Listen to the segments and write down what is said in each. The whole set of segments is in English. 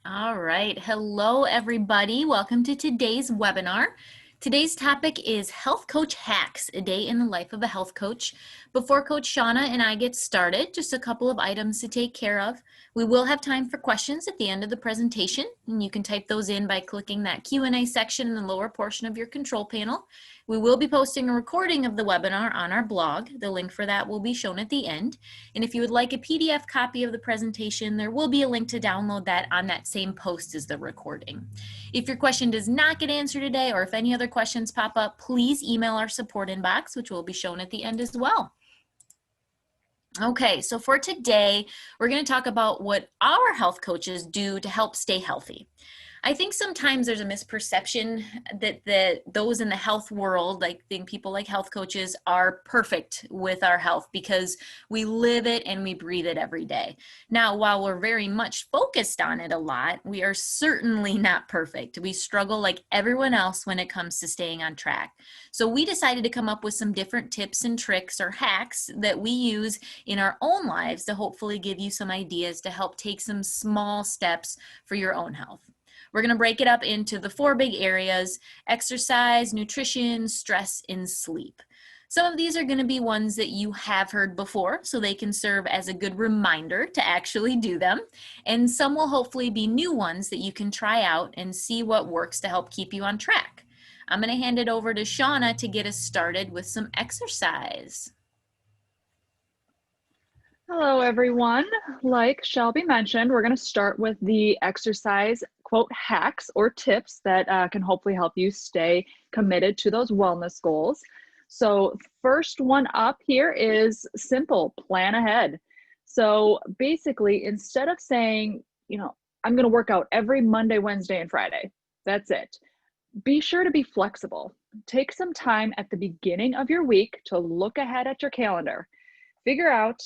All right. Hello, everybody. Welcome to today's webinar. Today's topic is Health Coach Hacks, a day in the life of a health coach. Before Coach Shauna and I get started, just a couple of items to take care of. We will have time for questions at the end of the presentation, and you can type those in by clicking that Q&A section in the lower portion of your control panel. We will be posting a recording of the webinar on our blog. The link for that will be shown at the end. And if you would like a PDF copy of the presentation, there will be a link to download that on that same post as the recording. If your question does not get answered today, or if any other questions pop up, please email our support inbox, which will be shown at the end as well. Okay, so for today, we're going to talk about what our health coaches do to help stay healthy. I think sometimes there's a misperception that those in the health world, like think people like health coaches, are perfect with our health because we live it and we breathe it every day. Now, while we're very much focused on it a lot, we are certainly not perfect. We struggle like everyone else when it comes to staying on track. So we decided to come up with some different tips and tricks or hacks that we use in our own lives to hopefully give you some ideas to help take some small steps for your own health. We're going to break it up into the 4 big areas: exercise, nutrition, stress, and sleep. Some of these are going to be ones that you have heard before, so they can serve as a good reminder to actually do them. And some will hopefully be new ones that you can try out and see what works to help keep you on track. I'm going to hand it over to Shauna to get us started with some exercise. Hello, everyone. Like Shelby mentioned, we're going to start with the exercise quote hacks or tips that can hopefully help you stay committed to those wellness goals. So first one up here is simple: plan ahead. So basically, instead of saying, I'm going to work out every Monday, Wednesday, and Friday, that's it. Be sure to be flexible. Take some time at the beginning of your week to look ahead at your calendar. Figure out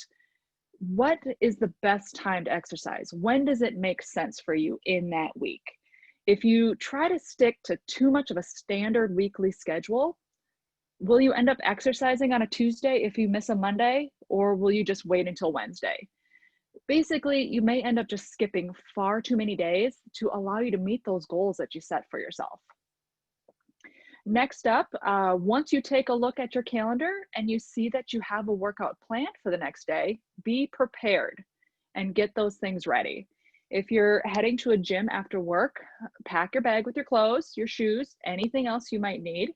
what is the best time to exercise? When does it make sense for you in that week? If you try to stick to too much of a standard weekly schedule, will you end up exercising on a Tuesday if you miss a Monday, or will you just wait until Wednesday? Basically, you may end up just skipping far too many days to allow you to meet those goals that you set for yourself. Next up, once you take a look at your calendar and you see that you have a workout planned for the next day, be prepared and get those things ready. If you're heading to a gym after work, pack your bag with your clothes, your shoes, anything else you might need.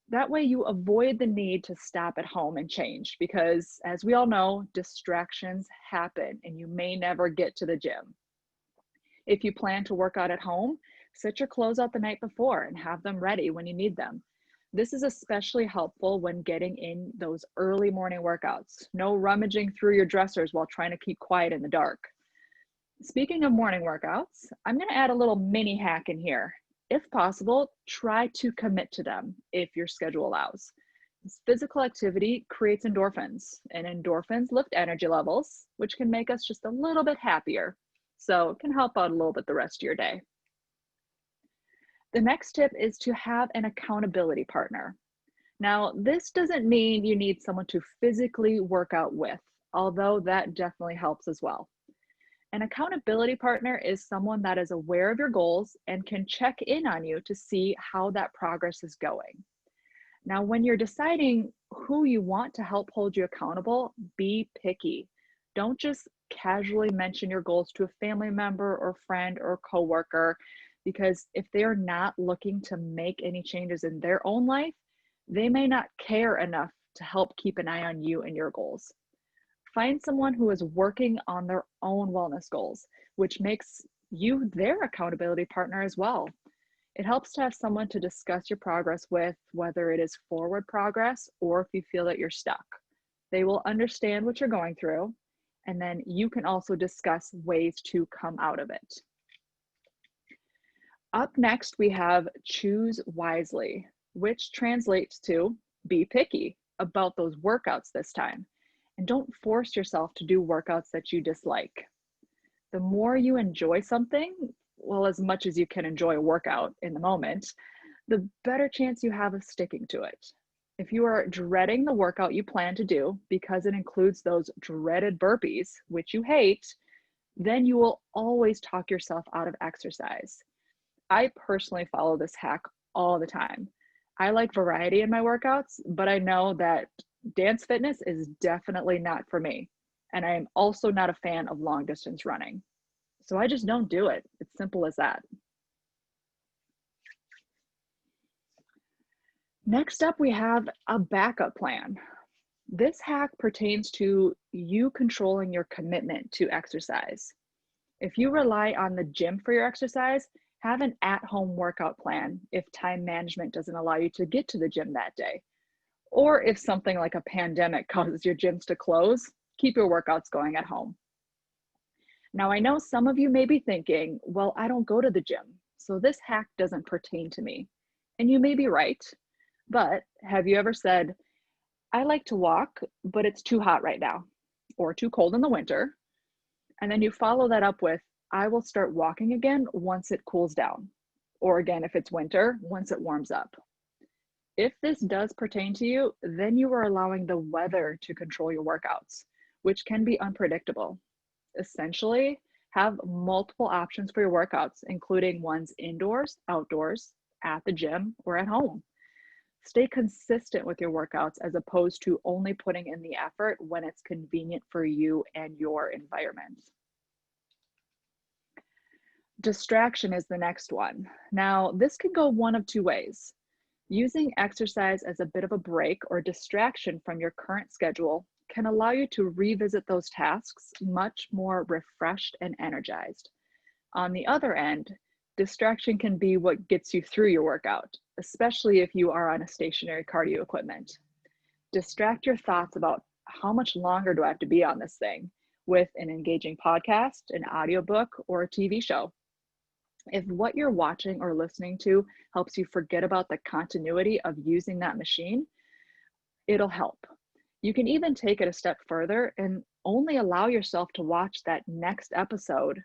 That way you avoid the need to stop at home and change, because as we all know, distractions happen and you may never get to the gym. If you plan to work out at home, set your clothes out the night before and have them ready when you need them. This is especially helpful when getting in those early morning workouts. No rummaging through your dressers while trying to keep quiet in the dark. Speaking of morning workouts, I'm going to add a little mini hack in here. If possible, try to commit to them if your schedule allows. This physical activity creates endorphins, and endorphins lift energy levels, which can make us just a little bit happier. So it can help out a little bit the rest of your day. The next tip is to have an accountability partner. Now, this doesn't mean you need someone to physically work out with, although that definitely helps as well. An accountability partner is someone that is aware of your goals and can check in on you to see how that progress is going. Now, when you're deciding who you want to help hold you accountable, be picky. Don't just casually mention your goals to a family member or friend or coworker, because if they're not looking to make any changes in their own life, they may not care enough to help keep an eye on you and your goals. Find someone who is working on their own wellness goals, which makes you their accountability partner as well. It helps to have someone to discuss your progress with, whether it is forward progress or if you feel that you're stuck. They will understand what you're going through, and then you can also discuss ways to come out of it. Up next, we have choose wisely, which translates to be picky about those workouts this time. And don't force yourself to do workouts that you dislike. The more you enjoy something, well, as much as you can enjoy a workout in the moment, the better chance you have of sticking to it. If you are dreading the workout you plan to do because it includes those dreaded burpees, which you hate, then you will always talk yourself out of exercise. I personally follow this hack all the time. I like variety in my workouts, but I know that dance fitness is definitely not for me. And I am also not a fan of long distance running. So I just don't do it. It's simple as that. Next up, we have a backup plan. This hack pertains to you controlling your commitment to exercise. If you rely on the gym for your exercise, have an at-home workout plan if time management doesn't allow you to get to the gym that day. Or if something like a pandemic causes your gyms to close, keep your workouts going at home. Now, I know some of you may be thinking, well, I don't go to the gym, so this hack doesn't pertain to me. And you may be right, but have you ever said, I like to walk, but it's too hot right now, or too cold in the winter? And then you follow that up with, I will start walking again once it cools down. Or again, if it's winter, once it warms up. If this does pertain to you, then you are allowing the weather to control your workouts, which can be unpredictable. Essentially, have multiple options for your workouts, including ones indoors, outdoors, at the gym, or at home. Stay consistent with your workouts as opposed to only putting in the effort when it's convenient for you and your environment. Distraction is the next one. Now, this can go one of two ways. Using exercise as a bit of a break or distraction from your current schedule can allow you to revisit those tasks much more refreshed and energized. On the other end, distraction can be what gets you through your workout, especially if you are on a stationary cardio equipment. Distract your thoughts about how much longer do I have to be on this thing with an engaging podcast, an audiobook, or a TV show. If what you're watching or listening to helps you forget about the continuity of using that machine, it'll help. You can even take it a step further and only allow yourself to watch that next episode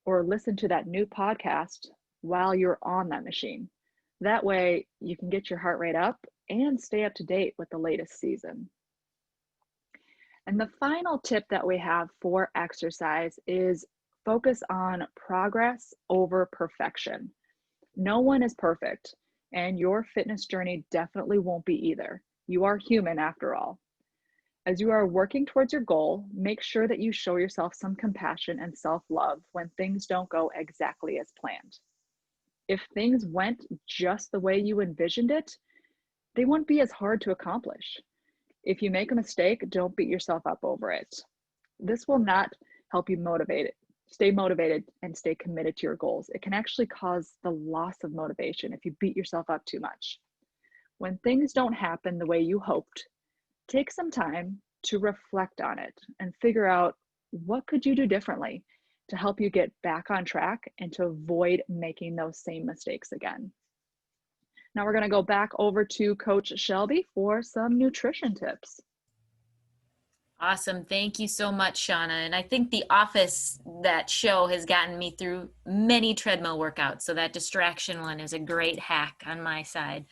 or listen to that new podcast while you're on that machine. That way you can get your heart rate up and stay up to date with the latest season. And the final tip that we have for exercise is focus on progress over perfection. No one is perfect, and your fitness journey definitely won't be either. You are human after all. As you are working towards your goal, make sure that you show yourself some compassion and self-love when things don't go exactly as planned. If things went just the way you envisioned it, they wouldn't be as hard to accomplish. If you make a mistake, don't beat yourself up over it. This will not help you stay motivated and stay committed to your goals. It can actually cause the loss of motivation if you beat yourself up too much. When things don't happen the way you hoped, take some time to reflect on it and figure out what could you do differently to help you get back on track and to avoid making those same mistakes again. Now we're going to go back over to Coach Shelby for some nutrition tips. Awesome. Thank you so much, Shauna. And I think The Office, that show, has gotten me through many treadmill workouts. So that distraction one is a great hack on my side.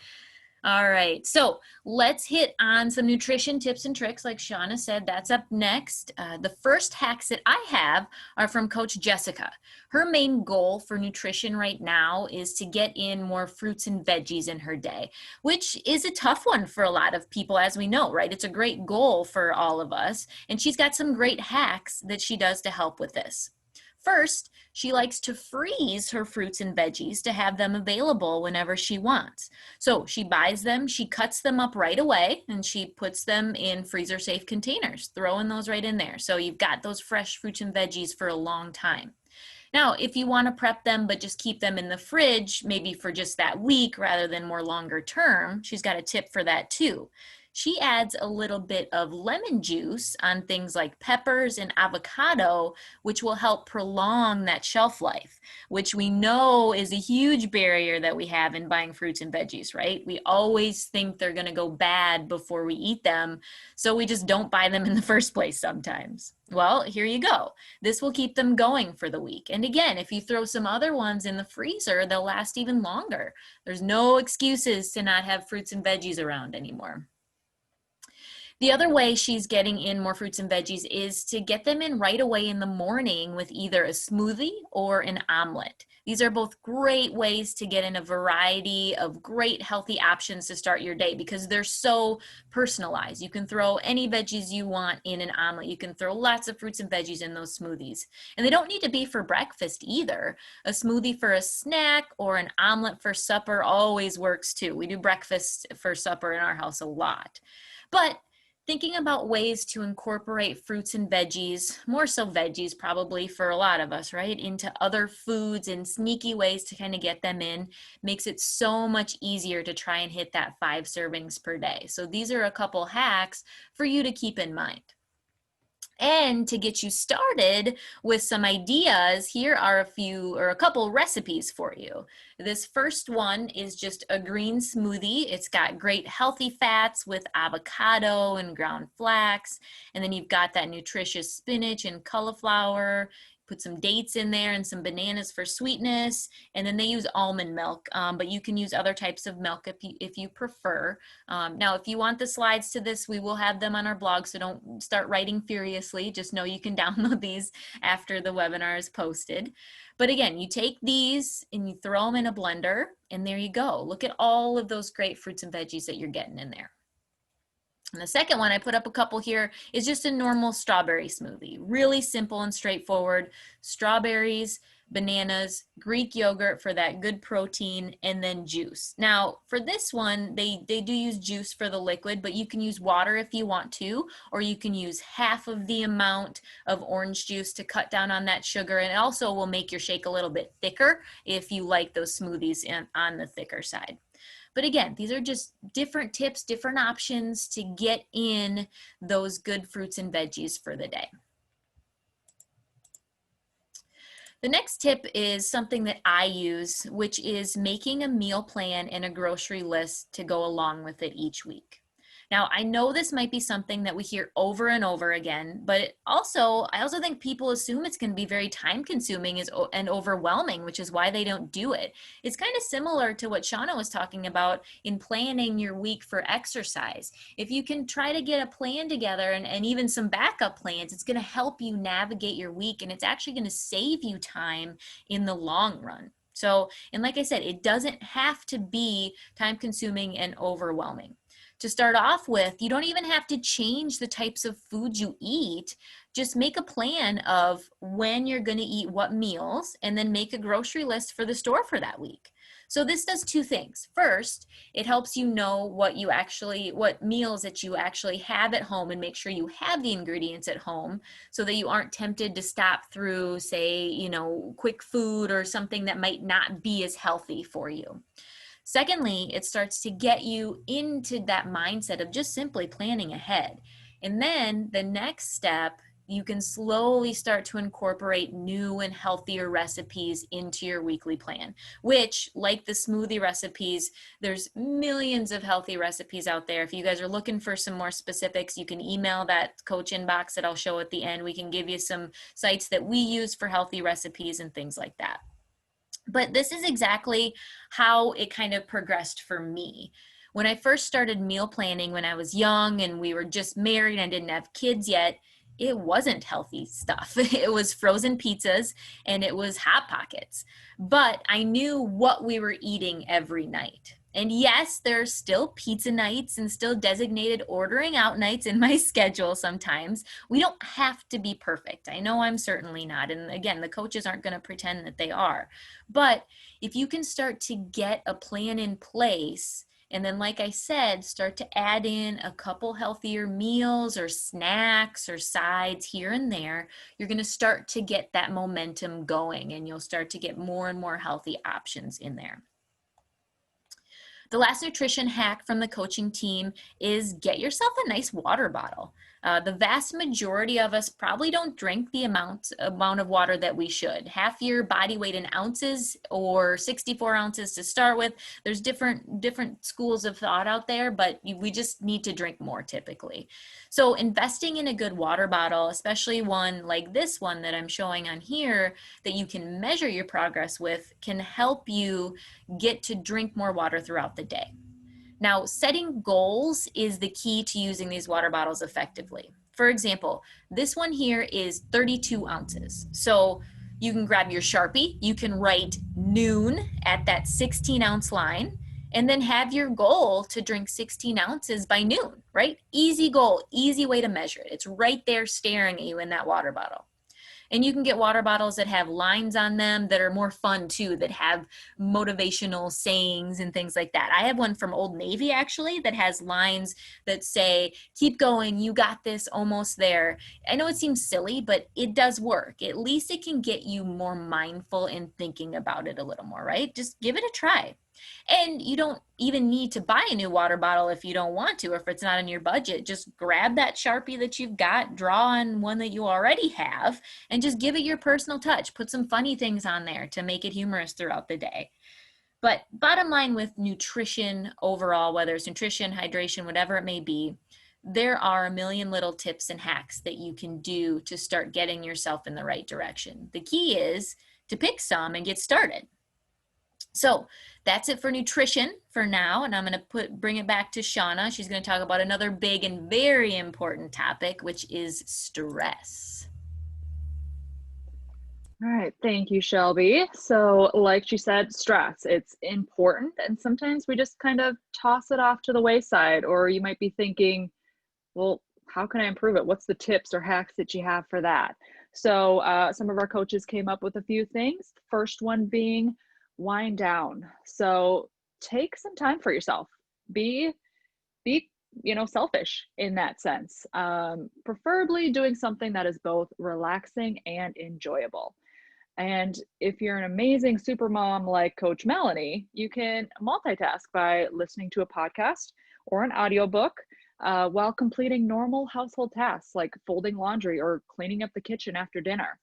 All right, so let's hit on some nutrition tips and tricks. Like Shauna said, that's up next. The first hacks that I have are from Coach Jessica. Her main goal for nutrition right now is to get in more fruits and veggies in her day, which is a tough one for a lot of people, as we know, right? It's a great goal for all of us, and she's got some great hacks that she does to help with this. First, she likes to freeze her fruits and veggies to have them available whenever she wants. So she buys them, she cuts them up right away, and she puts them in freezer safe containers, throwing those right in there. So you've got those fresh fruits and veggies for a long time. Now, if you want to prep them but just keep them in the fridge, maybe for just that week rather than more longer term, she's got a tip for that too. She adds a little bit of lemon juice on things like peppers and avocado, which will help prolong that shelf life, which we know is a huge barrier that we have in buying fruits and veggies, right? We always think they're going to go bad before we eat them, so we just don't buy them in the first place sometimes. Well, here you go. This will keep them going for the week. And again, if you throw some other ones in the freezer, they'll last even longer. There's no excuses to not have fruits and veggies around anymore. The other way she's getting in more fruits and veggies is to get them in right away in the morning with either a smoothie or an omelet. These are both great ways to get in a variety of great healthy options to start your day because they're so personalized. You can throw any veggies you want in an omelet. You can throw lots of fruits and veggies in those smoothies. And they don't need to be for breakfast either. A smoothie for a snack or an omelet for supper always works too. We do breakfast for supper in our house a lot. But thinking about ways to incorporate fruits and veggies, more so veggies probably for a lot of us, right, into other foods and sneaky ways to kind of get them in makes it so much easier to try and hit that 5 servings per day. So these are a couple hacks for you to keep in mind. And to get you started with some ideas, here are a couple recipes for you. This first one is just a green smoothie. It's got great healthy fats with avocado and ground flax. And then you've got that nutritious spinach and cauliflower. Put some dates in there and some bananas for sweetness. And then they use almond milk, but you can use other types of milk if you prefer. Now, if you want the slides to this, we will have them on our blog, so don't start writing furiously. Just know you can download these after the webinar is posted. But again, you take these and you throw them in a blender, and there you go. Look at all of those great fruits and veggies that you're getting in there. And the second one, I put up a couple here, is just a normal strawberry smoothie. Really simple and straightforward. Strawberries, bananas, Greek yogurt for that good protein, and then juice. Now, for this one, they do use juice for the liquid, but you can use water if you want to, or you can use half of the amount of orange juice to cut down on that sugar, and it also will make your shake a little bit thicker if you like those smoothies on the thicker side. But again, these are just different tips, different options to get in those good fruits and veggies for the day. The next tip is something that I use, which is making a meal plan and a grocery list to go along with it each week. Now, I know this might be something that we hear over and over again, but I also think people assume it's going to be very time consuming and overwhelming, which is why they don't do it. It's kind of similar to what Shauna was talking about in planning your week for exercise. If you can try to get a plan together and even some backup plans, it's going to help you navigate your week, and it's actually going to save you time in the long run. So, and like I said, it doesn't have to be time consuming and overwhelming. To start off with, you don't even have to change the types of foods you eat. Just make a plan of when you're going to eat what meals, and then make a grocery list for the store for that week. So this does two things. First, it helps you know what meals that you actually have at home, and make sure you have the ingredients at home so that you aren't tempted to stop through, say, quick food or something that might not be as healthy for you. Secondly, it starts to get you into that mindset of just simply planning ahead. And then the next step, you can slowly start to incorporate new and healthier recipes into your weekly plan, which, like the smoothie recipes, there's millions of healthy recipes out there. If you guys are looking for some more specifics, you can email that coach inbox that I'll show at the end. We can give you some sites that we use for healthy recipes and things like that. But this is exactly how it kind of progressed for me. When I first started meal planning when I was young and we were just married and didn't have kids yet, it wasn't healthy stuff. It was frozen pizzas and it was Hot Pockets. But I knew what we were eating every night. And yes, there's still pizza nights and still designated ordering out nights in my schedule sometimes. We don't have to be perfect. I know I'm certainly not. And again, the coaches aren't going to pretend that they are. But if you can start to get a plan in place, and then, like I said, start to add in a couple healthier meals or snacks or sides here and there, you're going to start to get that momentum going, and you'll start to get more and more healthy options in there. The last nutrition hack from the coaching team is get yourself a nice water bottle. The vast majority of us probably don't drink the amount of water that we should. Half your body weight in ounces or 64 ounces to start with. There's different schools of thought out there, but we just need to drink more typically. So investing in a good water bottle, especially one like this one that I'm showing on here that you can measure your progress with, can help you get to drink more water throughout the day. Now, setting goals is the key to using these water bottles effectively. For example, this one here is 32 ounces. So you can grab your Sharpie, you can write noon at that 16-ounce line, and then have your goal to drink 16 ounces by noon, right? Easy goal, easy way to measure it. It's right there staring at you in that water bottle. And you can get water bottles that have lines on them that are more fun too, that have motivational sayings and things like that. I have one from Old Navy actually that has lines that say, keep going, you got this, almost there. I know it seems silly, but it does work. At least it can get you more mindful in thinking about it a little more, right? Just give it a try. And you don't even need to buy a new water bottle if you don't want to, or if it's not in your budget. Just grab that Sharpie that you've got, draw on one that you already have, and just give it your personal touch. Put some funny things on there to make it humorous throughout the day. But bottom line with nutrition overall, whether it's nutrition, hydration, whatever it may be, there are a million little tips and hacks that you can do to start getting yourself in the right direction. The key is to pick some and get started. So that's it for nutrition for now, and I'm going to bring it back to Shauna. She's going to talk about another big and very important topic, which is stress. All right, thank you, Shelby. So, like she said, stress, it's important, and sometimes we just kind of toss it off to the wayside, or you might be thinking, well, how can I improve it? What's the tips or hacks that you have for that? So, some of our coaches came up with a few things. First one being wind down. So, take some time for yourself. Be selfish in that sense. Preferably doing something that is both relaxing and enjoyable. And if you're an amazing super mom like Coach Melanie, you can multitask by listening to a podcast or an audiobook while completing normal household tasks like folding laundry or cleaning up the kitchen after dinner.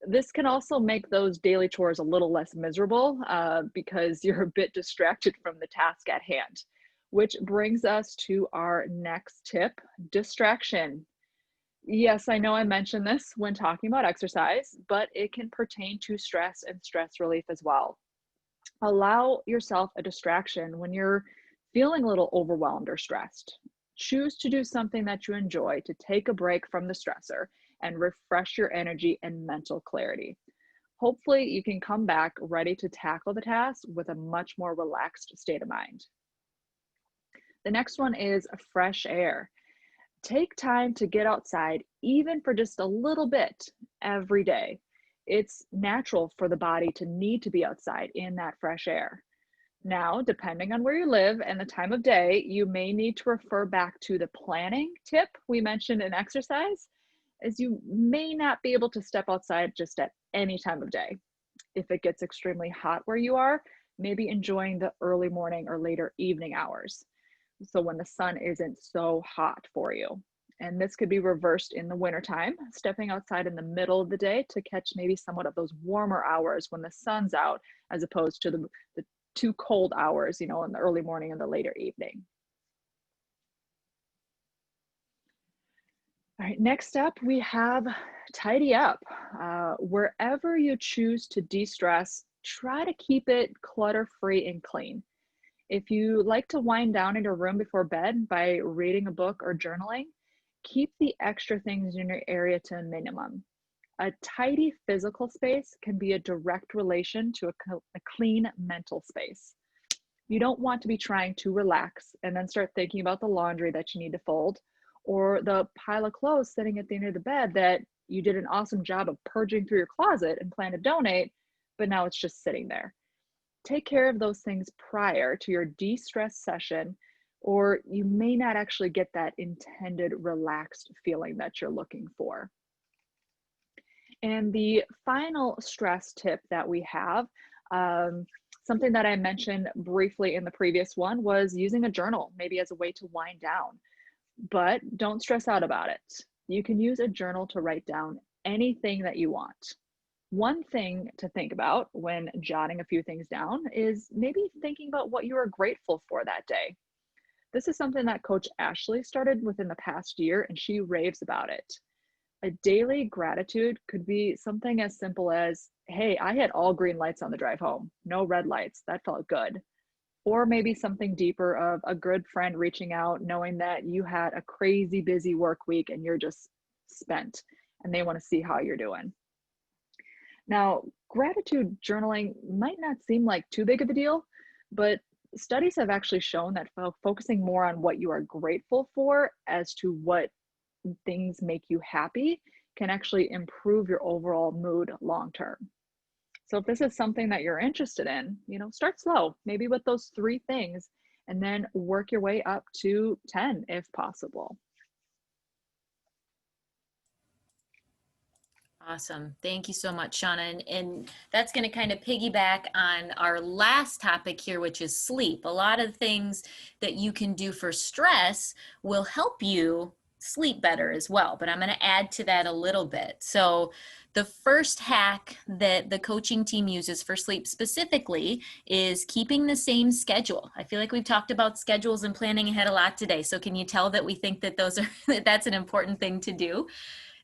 This can also make those daily chores a little less miserable because you're a bit distracted from the task at hand. Which brings us to our next tip, distraction. Yes, I know I mentioned this when talking about exercise, but it can pertain to stress and stress relief as well. Allow yourself a distraction when you're feeling a little overwhelmed or stressed. Choose to do something that you enjoy to take a break from the stressor and refresh your energy and mental clarity. Hopefully, you can come back ready to tackle the task with a much more relaxed state of mind. The next one is fresh air. Take time to get outside, even for just a little bit every day. It's natural for the body to need to be outside in that fresh air. Now, depending on where you live and the time of day, you may need to refer back to the planning tip we mentioned in exercise, as you may not be able to step outside just at any time of day. If it gets extremely hot where you are, maybe enjoying the early morning or later evening hours. So when the sun isn't so hot for you. And this could be reversed in the wintertime, stepping outside in the middle of the day to catch maybe somewhat of those warmer hours when the sun's out, as opposed to the too cold hours, in the early morning and the later evening. All right, next up, we have tidy up. Wherever you choose to de-stress, try to keep it clutter-free and clean. If you like to wind down in your room before bed by reading a book or journaling, keep the extra things in your area to a minimum. A tidy physical space can be a direct relation to a clean mental space. You don't want to be trying to relax and then start thinking about the laundry that you need to fold, or the pile of clothes sitting at the end of the bed that you did an awesome job of purging through your closet and plan to donate, but now it's just sitting there. Take care of those things prior to your de-stress session, or you may not actually get that intended relaxed feeling that you're looking for. And the final stress tip that we have, something that I mentioned briefly in the previous one, was using a journal, maybe as a way to wind down. But don't stress out about it. You can use a journal to write down anything that you want. One thing to think about when jotting a few things down is maybe thinking about what you are grateful for that day. This is something that Coach Ashley started within the past year, and she raves about it. A daily gratitude could be something as simple as, hey, I had all green lights on the drive home, no red lights. That felt good. or maybe something deeper of a good friend reaching out, knowing that you had a crazy busy work week and you're just spent and they want to see how you're doing. Now, gratitude journaling might not seem like too big of a deal, but studies have actually shown that focusing more on what you are grateful for as to what things make you happy can actually improve your overall mood long term. So if this is something that you're interested in, start slow, maybe with those 3 things, and then work your way up to 10 if possible. Awesome. Thank you so much, Shauna. And that's going to kind of piggyback on our last topic here, which is sleep. A lot of things that you can do for stress will help you sleep better as well. But I'm going to add to that a little bit. So, the first hack that the coaching team uses for sleep specifically is keeping the same schedule. I feel like we've talked about schedules and planning ahead a lot today. So, can you tell that we think that that's an important thing to do?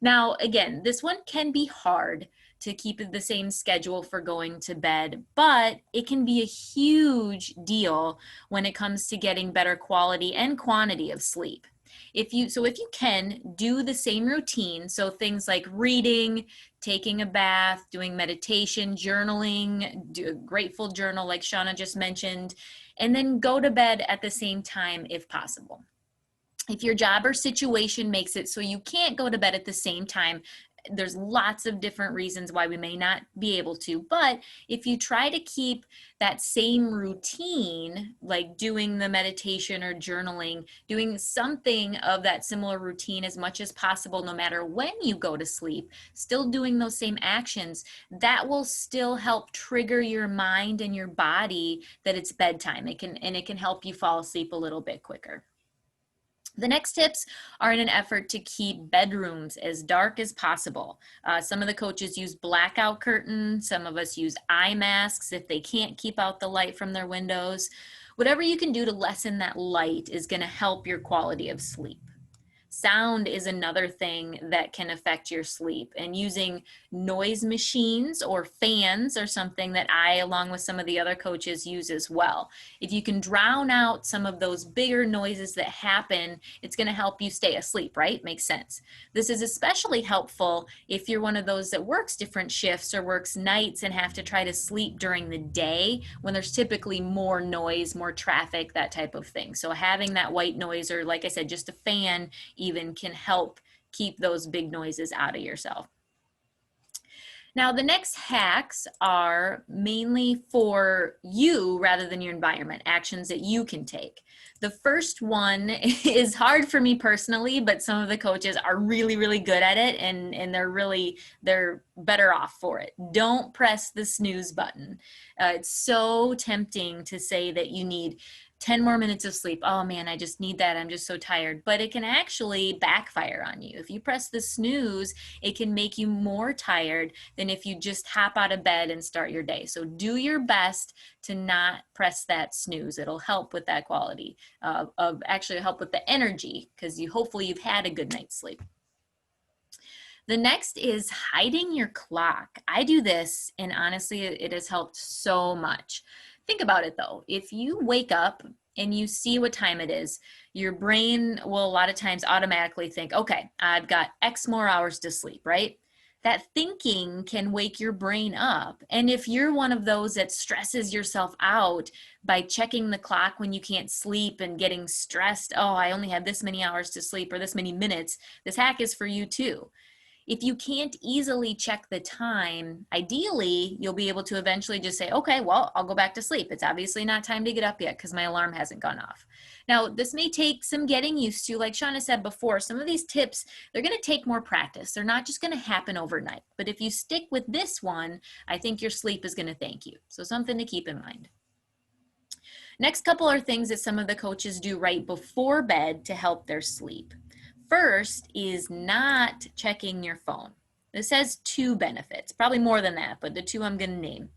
Now, again, this one can be hard to keep the same schedule for going to bed, but it can be a huge deal when it comes to getting better quality and quantity of sleep. If you can do the same routine, so things like reading, taking a bath, doing meditation, journaling, do a grateful journal like Shauna just mentioned, and then go to bed at the same time if possible. If your job or situation makes it so you can't go to bed at the same time, there's lots of different reasons why we may not be able to. But if you try to keep that same routine, like doing the meditation or journaling, doing something of that similar routine as much as possible, no matter when you go to sleep, still doing those same actions, that will still help trigger your mind and your body that it's bedtime. It can help you fall asleep a little bit quicker. The next tips are in an effort to keep bedrooms as dark as possible. Some of the coaches use blackout curtains. Some of us use eye masks if they can't keep out the light from their windows. Whatever you can do to lessen that light is going to help your quality of sleep. Sound is another thing that can affect your sleep, and using noise machines or fans are something that I, along with some of the other coaches, use as well. If you can drown out some of those bigger noises that happen, it's going to help you stay asleep, right? Makes sense. This is especially helpful if you're one of those that works different shifts or works nights and have to try to sleep during the day when there's typically more noise, more traffic, that type of thing. So having that white noise, or like I said, just a fan even, can help keep those big noises out of yourself. Now, the next hacks are mainly for you rather than your environment, actions that you can take. The first one is hard for me personally, but some of the coaches are really, really good at it, and they're better off for it. Don't press the snooze button. It's so tempting to say that you need 10 more minutes of sleep. Oh man, I just need that. I'm just so tired. But it can actually backfire on you. If you press the snooze, it can make you more tired than if you just hop out of bed and start your day. So do your best to not press that snooze. It'll help with that quality of actually help with the energy, because hopefully you've had a good night's sleep. The next is hiding your clock. I do this, and honestly, it has helped so much. Think about it though. If you wake up and you see what time it is, your brain will a lot of times automatically think, okay, I've got X more hours to sleep, right? That thinking can wake your brain up. And if you're one of those that stresses yourself out by checking the clock when you can't sleep and getting stressed, oh, I only have this many hours to sleep or this many minutes, this hack is for you too. If you can't easily check the time, ideally, you'll be able to eventually just say, okay, well, I'll go back to sleep. It's obviously not time to get up yet because my alarm hasn't gone off. Now, this may take some getting used to. Like Shauna said before, some of these tips, they're going to take more practice. They're not just going to happen overnight. But if you stick with this one, I think your sleep is going to thank you. So something to keep in mind. Next couple are things that some of the coaches do right before bed to help their sleep. First is not checking your phone. This has 2 benefits, probably more than that, but the 2 I'm going to name.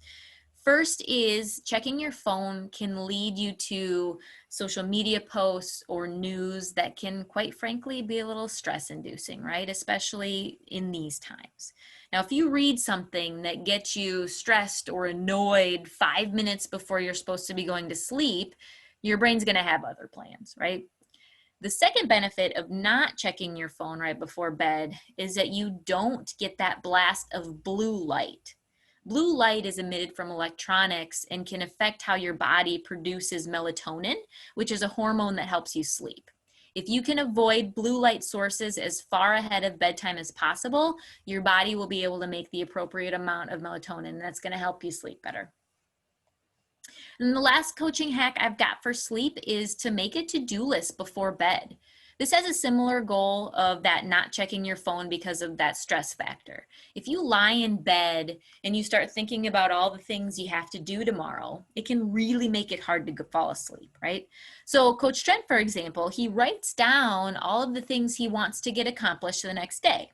First is checking your phone can lead you to social media posts or news that can, quite frankly, be a little stress inducing, right? Especially in these times. Now, if you read something that gets you stressed or annoyed 5 minutes before you're supposed to be going to sleep, your brain's going to have other plans, right? The second benefit of not checking your phone right before bed is that you don't get that blast of blue light. Blue light is emitted from electronics and can affect how your body produces melatonin, which is a hormone that helps you sleep. If you can avoid blue light sources as far ahead of bedtime as possible, your body will be able to make the appropriate amount of melatonin, and that's going to help you sleep better. And the last coaching hack I've got for sleep is to make a to-do list before bed. This has a similar goal of that not checking your phone because of that stress factor. If you lie in bed and you start thinking about all the things you have to do tomorrow, it can really make it hard to fall asleep, right? So Coach Trent, for example, he writes down all of the things he wants to get accomplished the next day.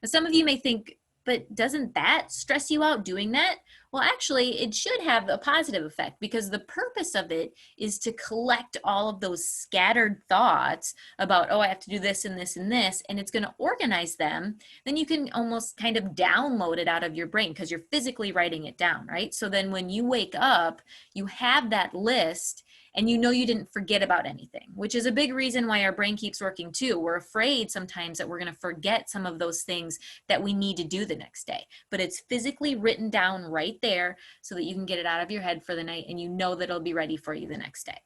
Now, some of you may think, but doesn't that stress you out doing that? Well, actually, it should have a positive effect because the purpose of it is to collect all of those scattered thoughts about, oh, I have to do this and this and this, and it's going to organize them. Then you can almost kind of download it out of your brain because you're physically writing it down, right? So then when you wake up, you have that list and you know you didn't forget about anything, which is a big reason why our brain keeps working too. We're afraid sometimes that we're going to forget some of those things that we need to do the next day, but it's physically written down right there so that you can get it out of your head for the night and you know that it'll be ready for you the next day.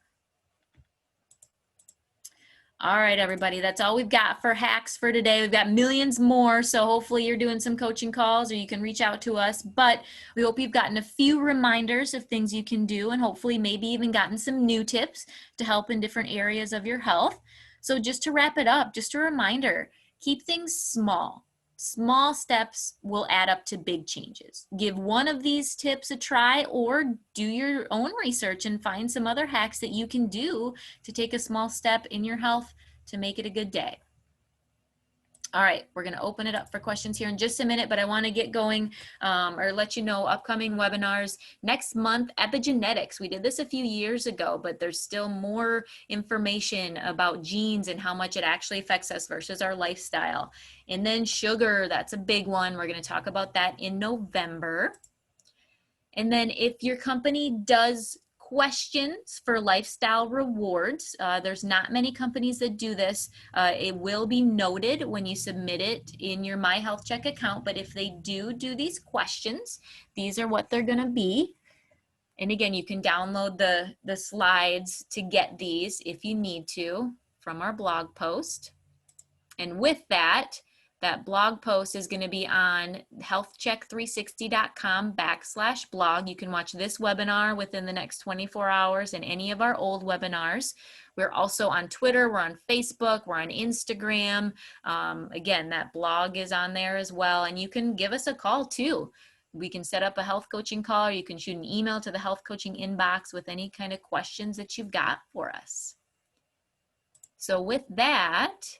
All right, everybody, that's all we've got for hacks for today. We've got millions more, so hopefully you're doing some coaching calls or you can reach out to us, but we hope you've gotten a few reminders of things you can do and hopefully maybe even gotten some new tips to help in different areas of your health. So just to wrap it up, just a reminder, keep things small. Small steps will add up to big changes. Give one of these tips a try or do your own research and find some other hacks that you can do to take a small step in your health to make it a good day. All right, we're going to open it up for questions here in just a minute, but I want to get going or let you know upcoming webinars next month. Epigenetics, we did this a few years ago, but there's still more information about genes and how much it actually affects us versus our lifestyle. And then sugar, that's a big one. We're going to talk about that in November. And then if your company does questions for lifestyle rewards, there's not many companies that do this. It will be noted when you submit it in your My Health Check account, but if they do these questions, these are what they're gonna be. And again, you can download the slides to get these if you need to from our blog post. And with that blog post is going to be on healthcheck360.com/blog. You can watch this webinar within the next 24 hours and any of our old webinars. We're also on Twitter, we're on Facebook, we're on Instagram. Again, that blog is on there as well. And you can give us a call too. We can set up a health coaching call, or you can shoot an email to the health coaching inbox with any kind of questions that you've got for us. So with that,